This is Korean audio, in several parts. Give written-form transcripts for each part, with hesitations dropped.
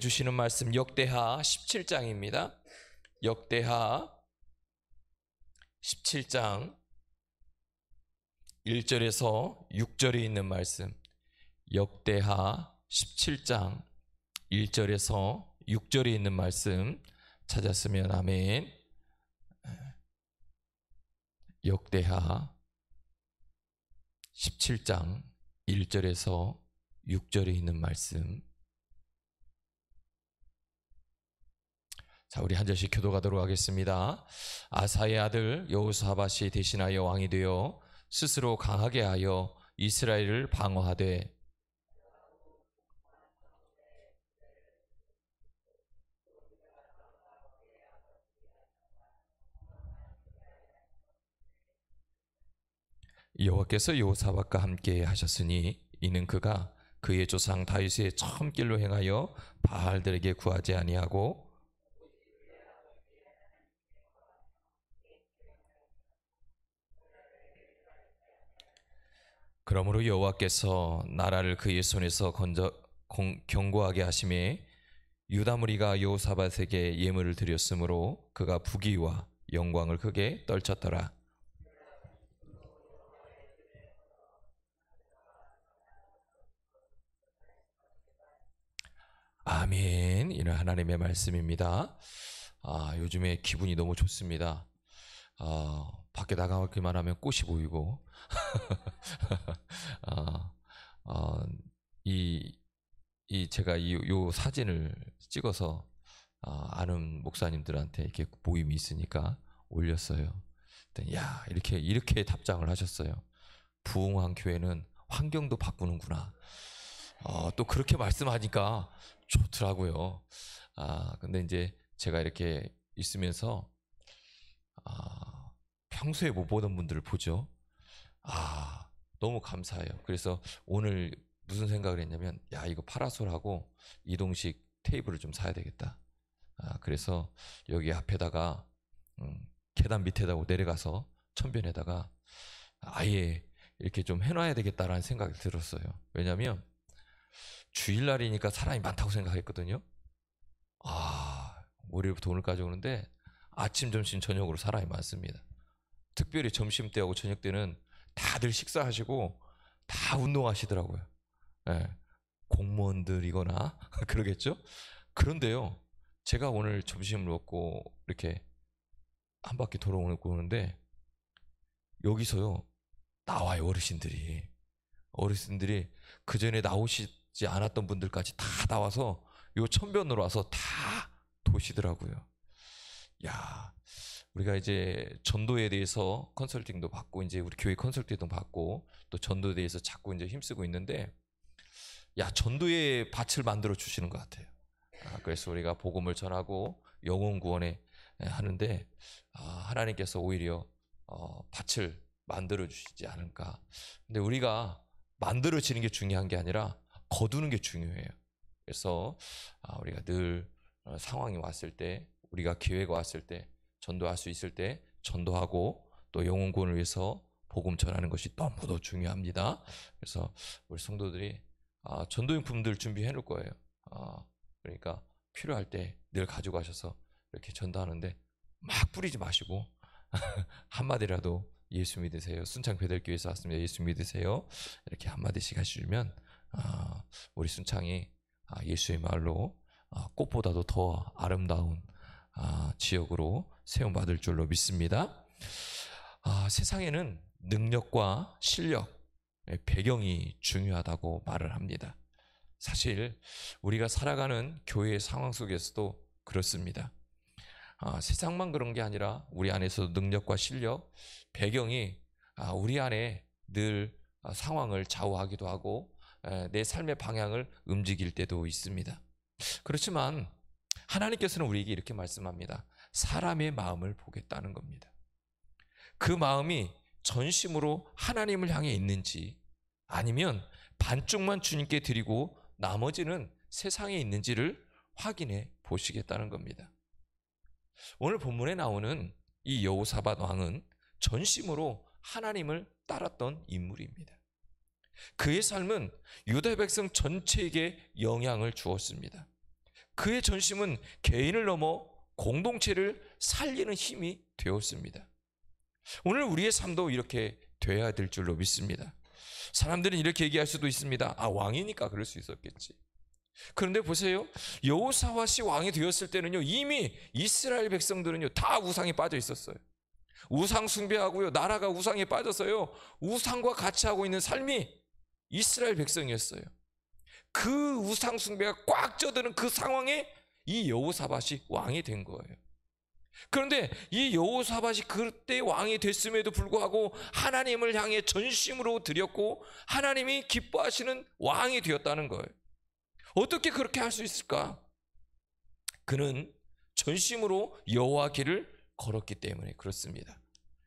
주시는 말씀 역대하 17장입니다. 역대하 17장 1절에서 6절에 있는 말씀, 역대하 17장 1절에서 6절에 있는 말씀 찾았으면 아멘. 역대하 17장 1절에서 6절에 있는 말씀. 자, 우리 한 절씩 교독하도록 하겠습니다. 아사의 아들 여호사밧이 대신하여 왕이 되어 스스로 강하게 하여 이스라엘을 방어하되 여호와께서 여호사밧과 함께 하셨으니 이는 그가 그의 조상 다윗의 처음 길로 행하여 바알들에게 구하지 아니하고 그러므로 여호와께서 나라를 그의 손에서 견고하게 하심에 유다 무리가 여호사밧에게 예물을 드렸으므로 그가 부귀와 영광을 크게 떨쳤더라. 아멘. 이는 하나님의 말씀입니다. 요즘에 기분이 너무 좋습니다. 밖에 나가기만 하면 꽃이 보이고 제가 요 사진을 찍어서 아는 목사님들한테 이렇게 모임이 있으니까 올렸어요. 야, 이렇게 답장을 하셨어요. 부흥한 교회는 환경도 바꾸는구나. 또 그렇게 말씀하니까 좋더라고요. 근데 이제 제가 이렇게 있으면서 평소에 못 보던 분들을 보죠. 너무 감사해요. 그래서 오늘 무슨 생각을 했냐면, 야, 이거 파라솔하고 이동식 테이블을 좀 사야 되겠다. 그래서 여기 앞에다가 계단 밑에다가 내려가서 천변에다가 아예 이렇게 좀 해놔야 되겠다라는 생각이 들었어요. 왜냐면 주일날이니까 사람이 많다고 생각했거든요. 월요일부터 오늘까지 오는데 아침, 점심, 저녁으로 사람이 많습니다. 특별히 점심때하고 저녁때는 다들 식사하시고 다 운동하시더라고요. 네, 공무원들이거나 그러겠죠. 그런데요, 제가 오늘 점심을 먹고 이렇게 한 바퀴 돌아오는데 여기서요 나와요. 어르신들이 그 전에 나오시지 않았던 분들까지 다 나와서 요 천변으로 와서 다 도시더라고요. 야, 우리가 이제 전도에 대해서 컨설팅도 받고 이제 우리 교회 컨설팅도 받고 또 전도에 대해서 자꾸 이제 힘쓰고 있는데, 야, 전도의 밭을 만들어 주시는 것 같아요. 그래서 우리가 복음을 전하고 영혼 구원에 하는데 하나님께서 오히려 밭을 만들어 주시지 않을까. 근데 우리가 만들어지는 게 중요한 게 아니라 거두는 게 중요해요. 그래서 우리가 늘 상황이 왔을 때, 우리가 기회가 왔을 때, 전도할 수 있을 때 전도하고 또 영혼 구원을 위해서 복음 전하는 것이 너무도 중요합니다. 그래서 우리 성도들이 전도용품들 준비해 놓을 거예요. 그러니까 필요할 때 늘 가지고 가셔서 이렇게 전도하는데 막 뿌리지 마시고 한마디라도 예수 믿으세요. 순창 베델교회에서 왔습니다. 예수 믿으세요. 이렇게 한마디씩 하시면 우리 순창이 예수의 말로 꽃보다도 더 아름다운 지역으로 세움받을 줄로 믿습니다. 세상에는 능력과 실력, 배경이 중요하다고 말을 합니다. 사실 우리가 살아가는 교회의 상황 속에서도 그렇습니다. 세상만 그런 게 아니라 우리 안에서도 능력과 실력, 배경이 우리 안에 늘 상황을 좌우하기도 하고 내 삶의 방향을 움직일 때도 있습니다. 그렇지만 하나님께서는 우리에게 이렇게 말씀합니다. 사람의 마음을 보겠다는 겁니다. 그 마음이 전심으로 하나님을 향해 있는지 아니면 반쪽만 주님께 드리고 나머지는 세상에 있는지를 확인해 보시겠다는 겁니다. 오늘 본문에 나오는 이 여호사밧 왕은 전심으로 하나님을 따랐던 인물입니다. 그의 삶은 유다 백성 전체에게 영향을 주었습니다. 그의 전심은 개인을 넘어 공동체를 살리는 힘이 되었습니다. 오늘 우리의 삶도 이렇게 돼야 될 줄로 믿습니다. 사람들은 이렇게 얘기할 수도 있습니다. 아, 왕이니까 그럴 수 있었겠지. 그런데 보세요, 여호사밧이 왕이 되었을 때는요, 이미 이스라엘 백성들은요 다 우상에 빠져 있었어요. 우상 숭배하고요, 나라가 우상에 빠져서요 우상과 같이 하고 있는 삶이 이스라엘 백성이었어요. 그 우상 숭배가 꽉 쪄드는 그 상황에 이 여호사밧이 왕이 된 거예요. 그런데 이 여호사밧이 그때 왕이 됐음에도 불구하고 하나님을 향해 전심으로 드렸고 하나님이 기뻐하시는 왕이 되었다는 거예요. 어떻게 그렇게 할 수 있을까? 그는 전심으로 여호와 길을 걸었기 때문에 그렇습니다.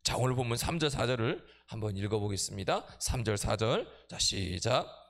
자, 오늘 본문 3절 4절을 한번 읽어보겠습니다. 3절 4절. 자, 시작.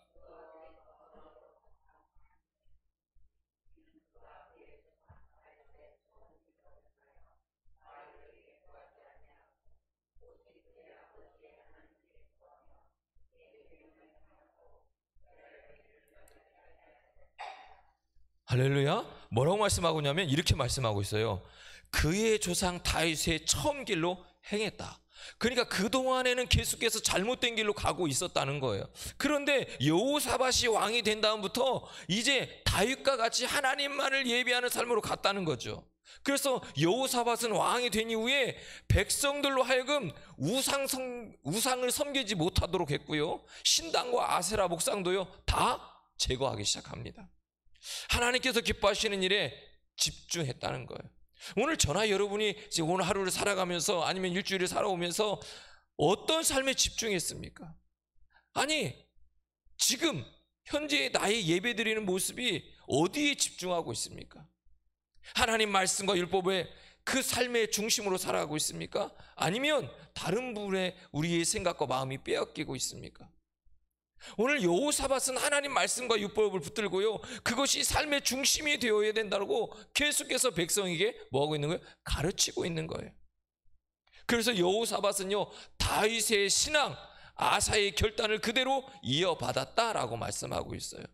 할렐루야. 뭐라고 말씀하고 있냐면 이렇게 말씀하고 있어요. 그의 조상 다윗의 처음 길로 행했다. 그러니까 그동안에는 계속해서 잘못된 길로 가고 있었다는 거예요. 그런데 여호사밧이 왕이 된 다음부터 이제 다윗과 같이 하나님만을 예비하는 삶으로 갔다는 거죠. 그래서 여호사밧은 왕이 된 이후에 백성들로 하여금 우상을 섬기지 못하도록 했고요, 신당과 아세라 목상도요 다 제거하기 시작합니다. 하나님께서 기뻐하시는 일에 집중했다는 거예요. 오늘 저나 여러분이 오늘 하루를 살아가면서 아니면 일주일을 살아오면서 어떤 삶에 집중했습니까? 아니, 지금 현재 나의 예배드리는 모습이 어디에 집중하고 있습니까? 하나님 말씀과 율법에 그 삶의 중심으로 살아가고 있습니까? 아니면 다른 부분에 우리의 생각과 마음이 빼앗기고 있습니까? 오늘 여호사밧은 하나님 말씀과 율법을 붙들고요, 그것이 삶의 중심이 되어야 된다고 계속해서 백성에게 뭐하고 있는 거예요? 가르치고 있는 거예요. 그래서 여호사밧은요 다윗의 신앙, 아사의 결단을 그대로 이어받았다라고 말씀하고 있어요.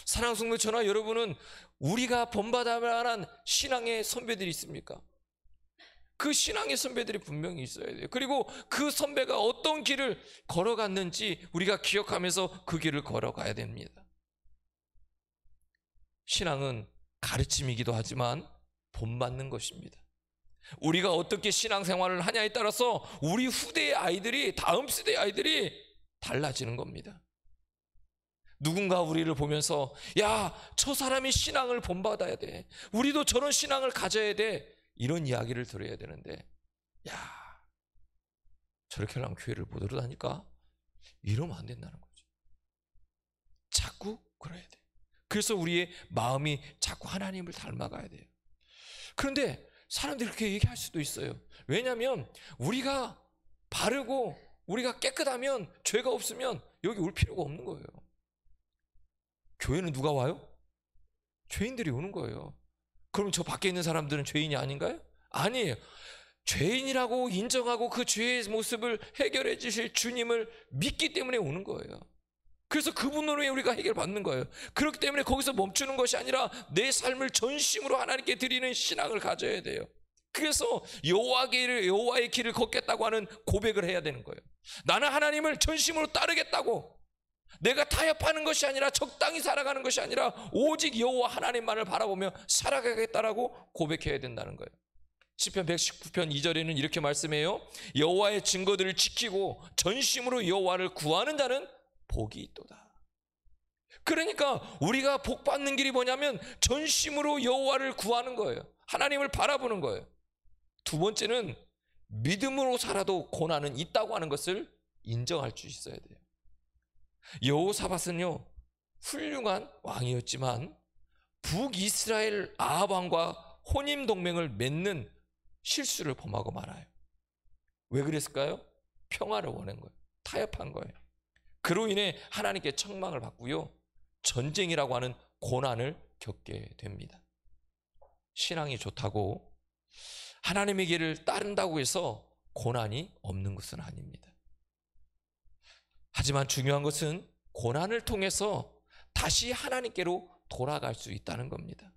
사랑하는 성도 저나 여러분은 우리가 본받아야 하는 신앙의 선배들이 있습니까? 그 신앙의 선배들이 분명히 있어야 돼요. 그리고 그 선배가 어떤 길을 걸어갔는지 우리가 기억하면서 그 길을 걸어가야 됩니다. 신앙은 가르침이기도 하지만 본받는 것입니다. 우리가 어떻게 신앙생활을 하냐에 따라서 우리 후대의 아이들이, 다음 세대의 아이들이 달라지는 겁니다. 누군가 우리를 보면서 야, 저 사람이 신앙을 본받아야 돼, 우리도 저런 신앙을 가져야 돼, 이런 이야기를 들어야 되는데, 야, 저렇게 하려면 교회를 못 들어다니까? 이러면 안 된다는 거죠. 자꾸 그래야 돼. 그래서 우리의 마음이 자꾸 하나님을 닮아가야 돼요. 그런데 사람들이 그렇게 얘기할 수도 있어요. 왜냐하면 우리가 바르고 우리가 깨끗하면, 죄가 없으면 여기 올 필요가 없는 거예요. 교회는 누가 와요? 죄인들이 오는 거예요. 그럼 저 밖에 있는 사람들은 죄인이 아닌가요? 아니에요. 죄인이라고 인정하고 그 죄의 모습을 해결해 주실 주님을 믿기 때문에 오는 거예요. 그래서 그분으로 우리가 해결받는 거예요. 그렇기 때문에 거기서 멈추는 것이 아니라 내 삶을 전심으로 하나님께 드리는 신앙을 가져야 돼요. 그래서 여호와의 길을 걷겠다고 하는 고백을 해야 되는 거예요. 나는 하나님을 전심으로 따르겠다고, 내가 타협하는 것이 아니라, 적당히 살아가는 것이 아니라 오직 여호와 하나님만을 바라보며 살아가겠다라고 고백해야 된다는 거예요. 시편 119편 2절에는 이렇게 말씀해요. 여호와의 증거들을 지키고 전심으로 여호와를 구하는 자는 복이 있도다. 그러니까 우리가 복 받는 길이 뭐냐면 전심으로 여호와를 구하는 거예요. 하나님을 바라보는 거예요. 두 번째는 믿음으로 살아도 고난은 있다고 하는 것을 인정할 수 있어야 돼요. 여호사밧은요 훌륭한 왕이었지만 북이스라엘 아합 왕과 혼인 동맹을 맺는 실수를 범하고 말아요. 왜 그랬을까요? 평화를 원한 거예요. 타협한 거예요. 그로 인해 하나님께 책망을 받고요, 전쟁이라고 하는 고난을 겪게 됩니다. 신앙이 좋다고 하나님의 길을 따른다고 해서 고난이 없는 것은 아닙니다. 하지만 중요한 것은 고난을 통해서 다시 하나님께로 돌아갈 수 있다는 겁니다.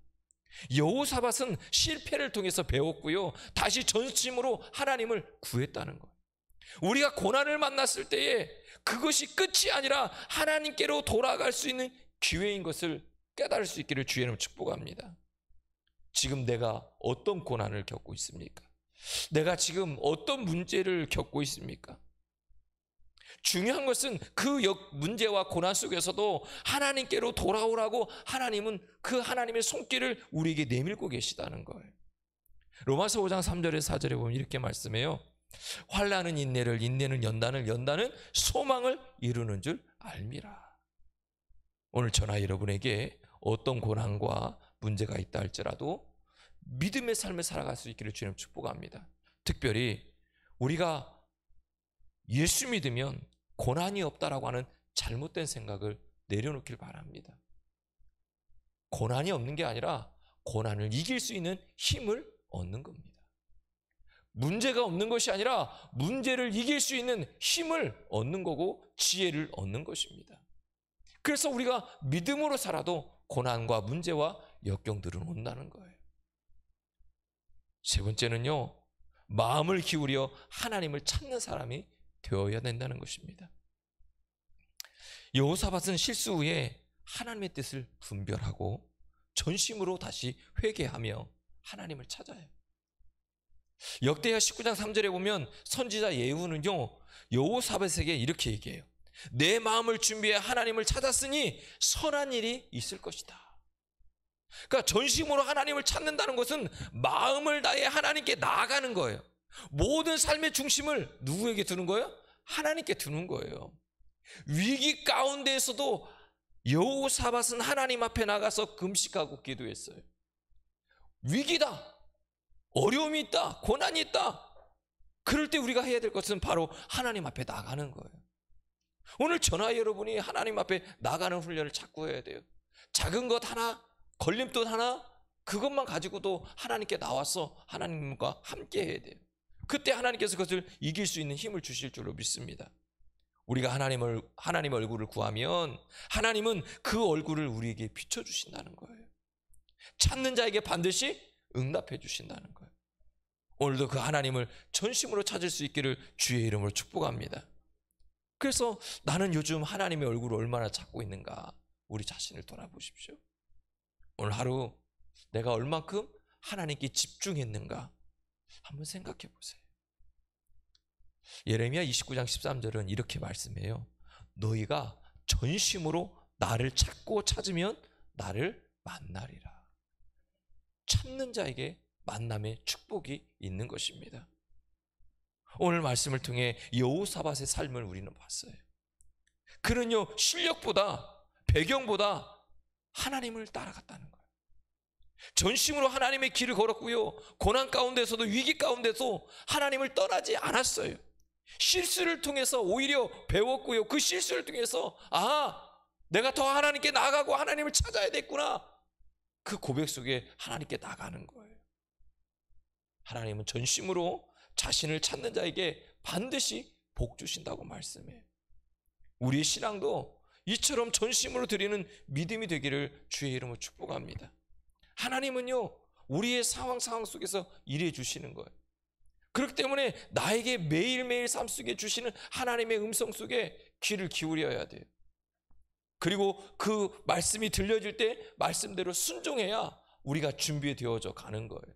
여호사밧은 실패를 통해서 배웠고요, 다시 전심으로 하나님을 구했다는 거예요. 우리가 고난을 만났을 때에 그것이 끝이 아니라 하나님께로 돌아갈 수 있는 기회인 것을 깨달을 수 있기를 주의 이름으로 축복합니다. 지금 내가 어떤 고난을 겪고 있습니까? 내가 지금 어떤 문제를 겪고 있습니까? 중요한 것은 그 문제와 고난 속에서도 하나님께로 돌아오라고 하나님은 그 하나님의 손길을 우리에게 내밀고 계시다는 거예요. 로마서 5장 3절에서 4절에 보면 이렇게 말씀해요. 환난은 인내를, 인내는 연단을, 연단은 소망을 이루는 줄 알미라. 오늘 저나 여러분에게 어떤 고난과 문제가 있다 할지라도 믿음의 삶을 살아갈 수 있기를 주님 축복합니다. 특별히 우리가 예수 믿으면 고난이 없다라고 하는 잘못된 생각을 내려놓길 바랍니다. 고난이 없는 게 아니라 고난을 이길 수 있는 힘을 얻는 겁니다. 문제가 없는 것이 아니라 문제를 이길 수 있는 힘을 얻는 거고 지혜를 얻는 것입니다. 그래서 우리가 믿음으로 살아도 고난과 문제와 역경들은 온다는 거예요. 세 번째는요, 마음을 기울여 하나님을 찾는 사람이 되어야 된다는 것입니다. 여호사밧은 실수 후에 하나님의 뜻을 분별하고 전심으로 다시 회개하며 하나님을 찾아요. 역대하 19장 3절에 보면 선지자 예후는요, 여호사밧에게 이렇게 얘기해요. 내 마음을 준비해 하나님을 찾았으니 선한 일이 있을 것이다. 그러니까 전심으로 하나님을 찾는다는 것은 마음을 다해 하나님께 나아가는 거예요. 모든 삶의 중심을 누구에게 두는 거예요? 하나님께 두는 거예요. 위기 가운데에서도 여호사밧은 하나님 앞에 나가서 금식하고 기도했어요. 위기다, 어려움이 있다, 고난이 있다. 그럴 때 우리가 해야 될 것은 바로 하나님 앞에 나가는 거예요. 오늘 저나 여러분이 하나님 앞에 나가는 훈련을 자꾸 해야 돼요. 작은 것 하나, 걸림돌 하나, 그것만 가지고도 하나님께 나와서 하나님과 함께 해야 돼요. 그때 하나님께서 그것을 이길 수 있는 힘을 주실 줄로 믿습니다. 우리가 하나님의 얼굴을 구하면 하나님은 그 얼굴을 우리에게 비춰주신다는 거예요. 찾는 자에게 반드시 응답해 주신다는 거예요. 오늘도 그 하나님을 전심으로 찾을 수 있기를 주의 이름으로 축복합니다. 그래서 나는 요즘 하나님의 얼굴을 얼마나 찾고 있는가, 우리 자신을 돌아보십시오. 오늘 하루 내가 얼만큼 하나님께 집중했는가 한번 생각해 보세요. 예레미야 29장 13절은 이렇게 말씀해요. 너희가 전심으로 나를 찾고 찾으면 나를 만나리라. 찾는 자에게 만남의 축복이 있는 것입니다. 오늘 말씀을 통해 여호사밧의 삶을 우리는 봤어요. 그는요, 실력보다 배경보다 하나님을 따라갔다는 거예요. 전심으로 하나님의 길을 걸었고요, 고난 가운데서도 위기 가운데서 하나님을 떠나지 않았어요. 실수를 통해서 오히려 배웠고요, 그 실수를 통해서 내가 더 하나님께 나아가고 하나님을 찾아야 됐구나, 그 고백 속에 하나님께 나가는 거예요. 하나님은 전심으로 자신을 찾는 자에게 반드시 복 주신다고 말씀해요. 우리의 신앙도 이처럼 전심으로 드리는 믿음이 되기를 주의 이름으로 축복합니다. 하나님은요, 우리의 상황 속에서 일해 주시는 거예요. 그렇기 때문에 나에게 매일매일 삶 속에 주시는 하나님의 음성 속에 귀를 기울여야 돼요. 그리고 그 말씀이 들려질 때 말씀대로 순종해야 우리가 준비되어져 가는 거예요.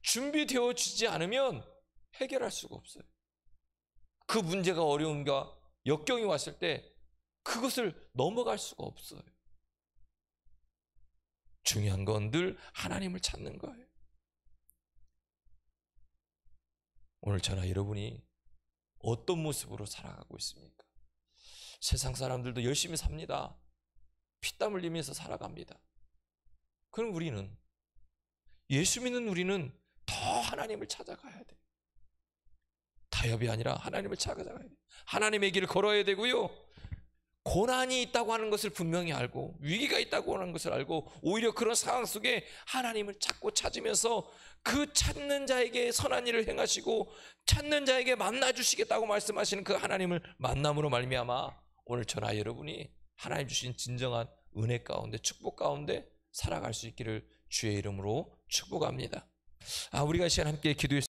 준비되어지지 않으면 해결할 수가 없어요. 그 문제가 어려움과 역경이 왔을 때 그것을 넘어갈 수가 없어요. 중요한 건 늘 하나님을 찾는 거예요. 오늘 저나 여러분이 어떤 모습으로 살아가고 있습니까? 세상 사람들도 열심히 삽니다. 피땀 흘리면서 살아갑니다. 그럼 우리는, 예수 믿는 우리는 더 하나님을 찾아가야 돼요. 타협이 아니라 하나님을 찾아가야 돼요. 하나님의 길을 걸어야 되고요, 고난이 있다고 하는 것을 분명히 알고, 위기가 있다고 하는 것을 알고, 오히려 그런 상황 속에 하나님을 찾고 찾으면서 그 찾는 자에게 선한 일을 행하시고 찾는 자에게 만나주시겠다고 말씀하시는 그 하나님을 만남으로 말미암아 오늘 저나 여러분이 하나님 주신 진정한 은혜 가운데, 축복 가운데 살아갈 수 있기를 주의 이름으로 축복합니다. 우리가 이 시간 함께 기도했습니다.